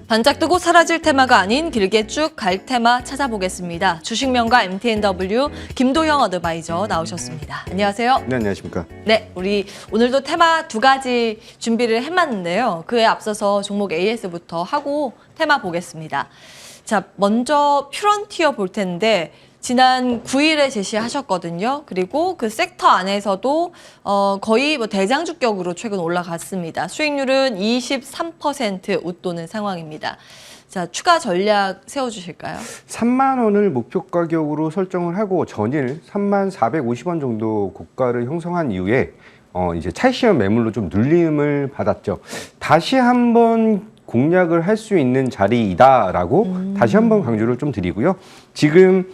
반짝 뜨고 사라질 테마가 아닌 길게 쭉 갈 테마 찾아보겠습니다. 주식명가 MTNW 김도형 어드바이저 나오셨습니다. 안녕하세요. 네, 안녕하십니까. 네, 우리 오늘도 테마 두 가지 준비를 해봤는데요. 그에 앞서서 종목 AS부터 하고 테마 보겠습니다. 자, 먼저 퓨런티어 볼 텐데 지난 9일에 제시하셨거든요. 그리고 그 섹터 안에서도 거의 뭐 대장주격으로 최근 올라갔습니다. 수익률은 23% 웃도는 상황입니다. 자, 추가 전략 세워주실까요? 3만 원을 목표 가격으로 설정을 하고 전일 3만 450원 정도 고가를 형성한 이후에 이제 차익실현 매물로 좀 눌림을 받았죠. 다시 한번 공략을 할 수 있는 자리이다라고 다시 한번 강조를 좀 드리고요. 지금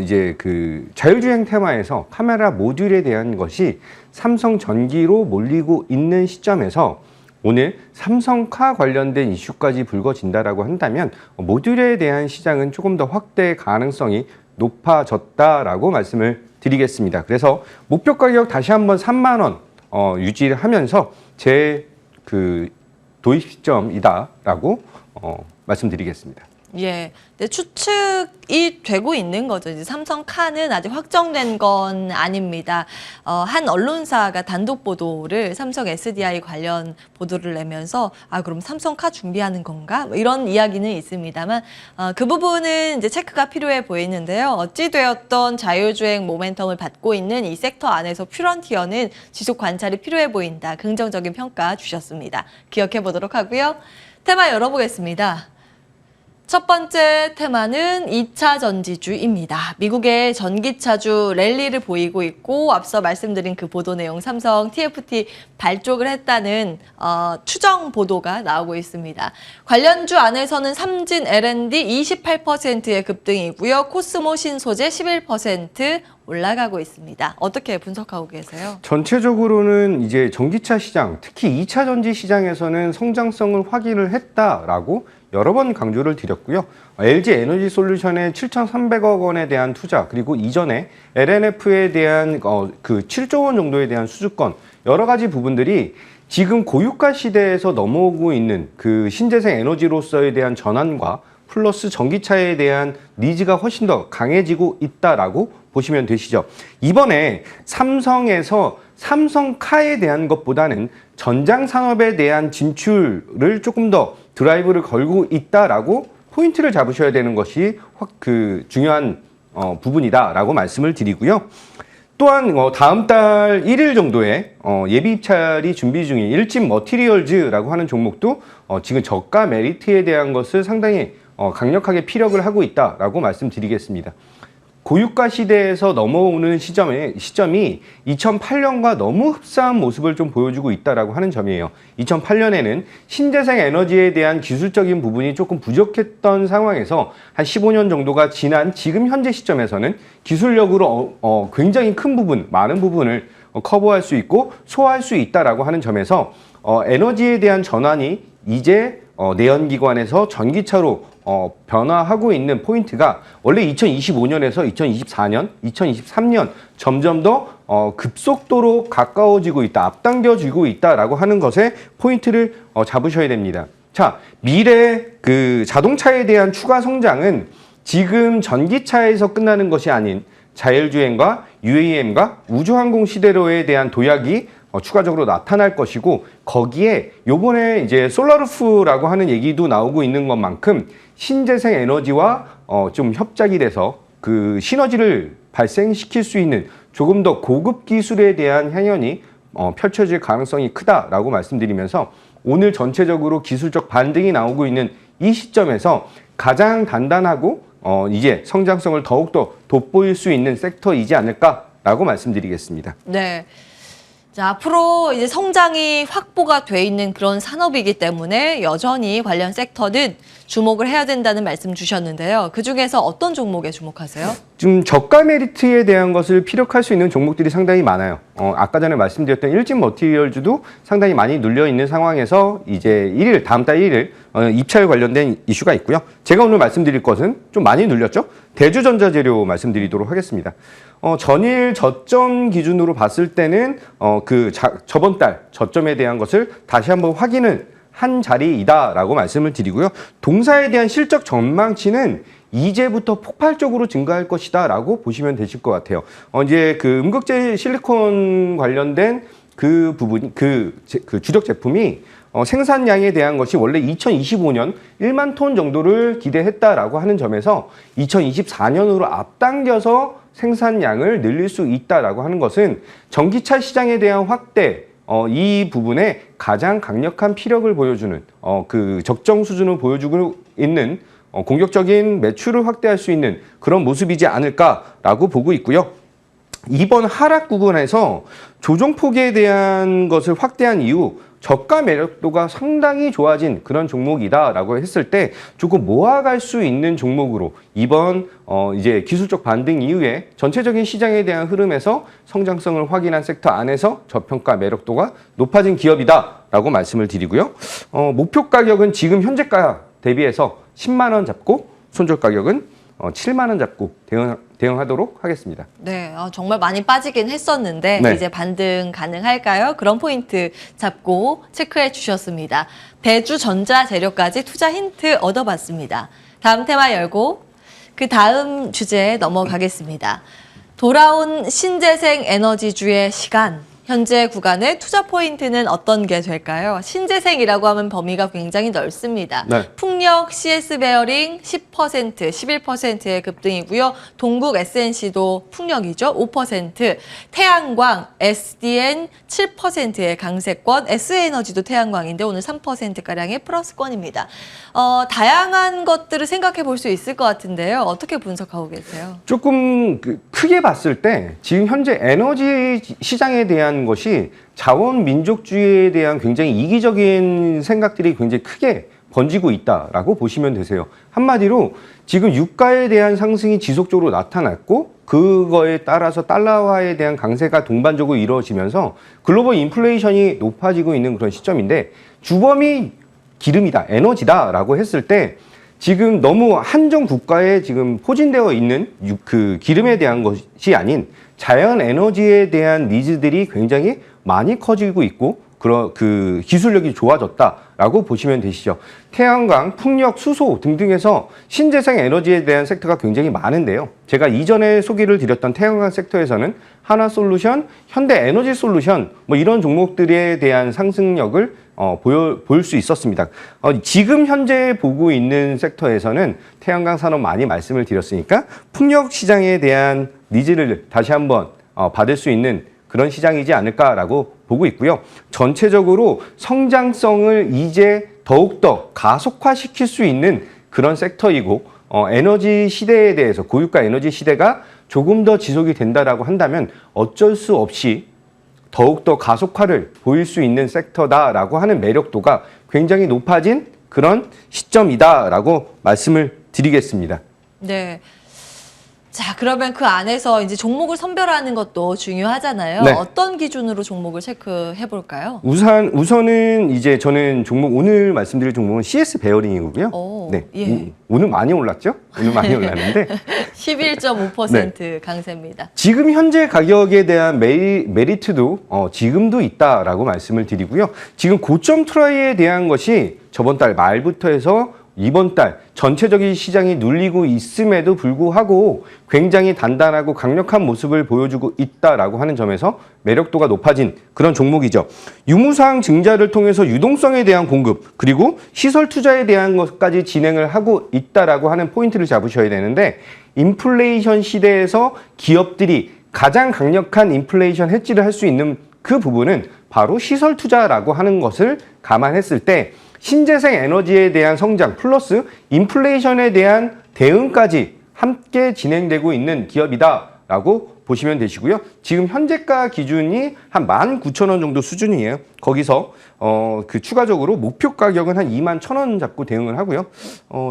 이제 그 자율주행 테마에서 카메라 모듈에 대한 것이 삼성전기로 몰리고 있는 시점에서 오늘 삼성카 관련된 이슈까지 불거진다라고 한다면 모듈에 대한 시장은 조금 더 확대 가능성이 높아졌다라고 말씀을 드리겠습니다. 그래서 목표 가격 다시 한번 3만 원 유지를 하면서 제 그 도입 시점이다라고 말씀드리겠습니다. 예, 네, 추측이 되고 있는 거죠. 이제 삼성카는 아직 확정된 건 아닙니다. 한 언론사가 단독 보도를 삼성 SDI 관련 보도를 내면서 그럼 삼성카 준비하는 건가? 뭐 이런 이야기는 있습니다만 그 부분은 이제 체크가 필요해 보이는데요. 어찌 되었던 자율주행 모멘텀을 받고 있는 이 섹터 안에서 퓨런티어는 지속 관찰이 필요해 보인다. 긍정적인 평가 주셨습니다. 기억해 보도록 하고요. 테마 열어보겠습니다. 첫 번째 테마는 2차 전지주입니다. 미국의 전기차주 랠리를 보이고 있고 앞서 말씀드린 그 보도 내용 삼성 TFT 발족을 했다는 추정 보도가 나오고 있습니다. 관련주 안에서는 삼진 L&D 28%의 급등이고요. 코스모 신소재 11% 올라가고 있습니다. 어떻게 분석하고 계세요? 전체적으로는 이제 전기차 시장, 특히 2차 전지 시장에서는 성장성을 확인을 했다라고 여러 번 강조를 드렸고요. LG 에너지 솔루션의 7,300억 원에 대한 투자, 그리고 이전에 LNF에 대한 그 7조 원 정도에 대한 수주권, 여러 가지 부분들이 지금 고유가 시대에서 넘어오고 있는 그 신재생 에너지로서에 대한 전환과 플러스 전기차에 대한 니즈가 훨씬 더 강해지고 있다라고 보시면 되시죠. 이번에 삼성에서 삼성카에 대한 것보다는 전장 산업에 대한 진출을 조금 더 드라이브를 걸고 있다라고 포인트를 잡으셔야 되는 것이 중요한 부분이다라고 말씀을 드리고요. 또한 다음 달 1일 정도에 예비 입찰이 준비 중인 일진 머티리얼즈라고 하는 종목도 지금 저가 메리트에 대한 것을 상당히 강력하게 피력을 하고 있다라고 말씀드리겠습니다. 고유가 시대에서 넘어오는 시점이 2008년과 너무 흡사한 모습을 좀 보여주고 있다라고 하는 점이에요. 2008년에는 신재생 에너지에 대한 기술적인 부분이 조금 부족했던 상황에서 한 15년 정도가 지난 지금 현재 시점에서는 기술력으로 굉장히 큰 부분, 많은 부분을 커버할 수 있고 소화할 수 있다라고 하는 점에서 에너지에 대한 전환이 이제 내연기관에서 전기차로 변화하고 있는 포인트가 원래 2025년에서 2024년, 2023년 점점 더 급속도로 가까워지고 있다, 앞당겨지고 있다라고 하는 것에 포인트를 잡으셔야 됩니다. 자, 미래 그 자동차에 대한 추가 성장은 지금 전기차에서 끝나는 것이 아닌 자율주행과 UAM과 우주항공 시대로에 대한 도약이 추가적으로 나타날 것이고, 거기에 요번에 이제 솔라루프라고 하는 얘기도 나오고 있는 것만큼 신재생 에너지와 좀 협작이 돼서 그 시너지를 발생시킬 수 있는 조금 더 고급 기술에 대한 향연이 펼쳐질 가능성이 크다라고 말씀드리면서 오늘 전체적으로 기술적 반등이 나오고 있는 이 시점에서 가장 단단하고 이제 성장성을 더욱더 돋보일 수 있는 섹터이지 않을까라고 말씀드리겠습니다. 네. 자, 앞으로 이제 성장이 확보가 돼 있는 그런 산업이기 때문에 여전히 관련 섹터는 주목을 해야 된다는 말씀 주셨는데요. 그중에서 어떤 종목에 주목하세요? 지금 저가 메리트에 대한 것을 피력할 수 있는 종목들이 상당히 많아요. 아까 전에 말씀드렸던 일진 머티리얼즈도 상당히 많이 눌려 있는 상황에서 이제 다음 달 1일 입찰 관련된 이슈가 있고요. 제가 오늘 말씀드릴 것은 좀 많이 눌렸죠? 대주전자재료 말씀드리도록 하겠습니다. 전일 저점 기준으로 봤을 때는 저번 달 저점에 대한 것을 다시 한번 확인을 한 자리이다라고 말씀을 드리고요. 동사에 대한 실적 전망치는 이제부터 폭발적으로 증가할 것이다라고 보시면 되실 것 같아요. 이제 그 음극재 실리콘 관련된 그 부분, 그 주력 제품이 생산량에 대한 것이 원래 2025년 1만 톤 정도를 기대했다라고 하는 점에서 2024년으로 앞당겨서 생산량을 늘릴 수 있다라고 하는 것은 전기차 시장에 대한 확대, 이 부분에 가장 강력한 피력을 보여주는 그 적정 수준을 보여주고 있는 공격적인 매출을 확대할 수 있는 그런 모습이지 않을까라고 보고 있고요. 이번 하락 구간에서 조정폭에 대한 것을 확대한 이후 저가 매력도가 상당히 좋아진 그런 종목이다라고 했을 때 조금 모아갈 수 있는 종목으로 이번 이제 기술적 반등 이후에 전체적인 시장에 대한 흐름에서 성장성을 확인한 섹터 안에서 저평가 매력도가 높아진 기업이다라고 말씀을 드리고요. 목표 가격은 지금 현재가 대비해서 10만 원 잡고 손절 가격은 7만 원 잡고 대응하도록 하겠습니다. 네, 정말 많이 빠지긴 했었는데 네. 이제 반등 가능할까요? 그런 포인트 잡고 체크해 주셨습니다. 배주 전자재료까지 투자 힌트 얻어봤습니다. 다음 테마 열고 그 다음 주제에 넘어가겠습니다. 돌아온 신재생 에너지주의 시간. 현재 구간의 투자 포인트는 어떤 게 될까요? 신재생이라고 하면 범위가 굉장히 넓습니다. 네. 풍력, CS 베어링 10%, 11%의 급등이고요. 동국 SNC도 풍력이죠. 5%, 태양광, SDN 7%의 강세권, S에너지도 태양광인데 오늘 3%가량의 플러스권입니다. 다양한 것들을 생각해 볼 수 있을 것 같은데요. 어떻게 분석하고 계세요? 조금 크게 봤을 때 지금 현재 에너지 시장에 대한 것이 자원 민족주의에 대한 굉장히 이기적인 생각들이 굉장히 크게 번지고 있다라고 보시면 되세요. 한마디로 지금 유가에 대한 상승이 지속적으로 나타났고 그거에 따라서 달러화에 대한 강세가 동반적으로 이루어지면서 글로벌 인플레이션이 높아지고 있는 그런 시점인데 주범이 기름이다, 에너지다라고 했을 때 지금 너무 한정 국가에 지금 포진되어 있는 그 기름에 대한 것이 아닌 자연 에너지에 대한 니즈들이 굉장히 많이 커지고 있고 그 기술력이 좋아졌다라고 보시면 되시죠. 태양광, 풍력, 수소 등등에서 신재생 에너지에 대한 섹터가 굉장히 많은데요. 제가 이전에 소개를 드렸던 태양광 섹터에서는 하나솔루션, 현대에너지솔루션 뭐 이런 종목들에 대한 상승력을 볼 수 있었습니다. 지금 현재 보고 있는 섹터에서는 태양광 산업 많이 말씀을 드렸으니까 풍력 시장에 대한 니즈를 다시 한번 받을 수 있는 그런 시장이지 않을까라고 보고 있고요. 전체적으로 성장성을 이제 더욱더 가속화시킬 수 있는 그런 섹터이고 에너지 시대에 대해서 고유가 에너지 시대가 조금 더 지속이 된다라고 한다면 어쩔 수 없이 더욱더 가속화를 보일 수 있는 섹터다라고 하는 매력도가 굉장히 높아진 그런 시점이다라고 말씀을 드리겠습니다. 네. 자, 그러면 그 안에서 이제 종목을 선별하는 것도 중요하잖아요. 네. 어떤 기준으로 종목을 체크해 볼까요? 우선은 이제 저는 오늘 말씀드릴 종목은 CS 베어링이고요. 오, 네. 예. 오늘 많이 올랐죠? 오늘 많이 올랐는데 11.5% 강세입니다. 지금 현재 가격에 대한 메리트도 지금도 있다라고 말씀을 드리고요. 지금 고점 트라이에 대한 것이 저번 달 말부터 해서 이번 달 전체적인 시장이 눌리고 있음에도 불구하고 굉장히 단단하고 강력한 모습을 보여주고 있다라고 하는 점에서 매력도가 높아진 그런 종목이죠. 유무상 증자를 통해서 유동성에 대한 공급 그리고 시설 투자에 대한 것까지 진행을 하고 있다라고 하는 포인트를 잡으셔야 되는데 인플레이션 시대에서 기업들이 가장 강력한 인플레이션 해지를 할 수 있는 그 부분은 바로 시설 투자라고 하는 것을 감안했을 때 신재생 에너지에 대한 성장 플러스 인플레이션에 대한 대응까지 함께 진행되고 있는 기업이다라고 보시면 되시고요. 지금 현재가 기준이 한 19,000원 정도 수준이에요. 거기서 그 추가적으로 목표 가격은 한 21,000원 잡고 대응을 하고요.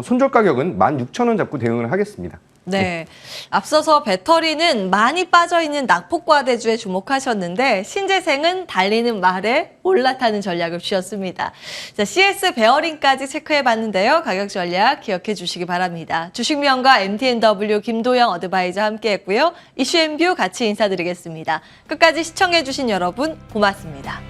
손절 가격은 16,000원 잡고 대응을 하겠습니다. 네. 앞서서 배터리는 많이 빠져있는 낙폭과대주에 주목하셨는데 신재생은 달리는 말에 올라타는 전략을 주셨습니다. 자, CS 베어링까지 체크해봤는데요. 가격 전략 기억해 주시기 바랍니다. 주식명가 MTNW 김도영 어드바이저 함께했고요. 이슈앤뷰 같이 인사드리겠습니다. 끝까지 시청해주신 여러분 고맙습니다.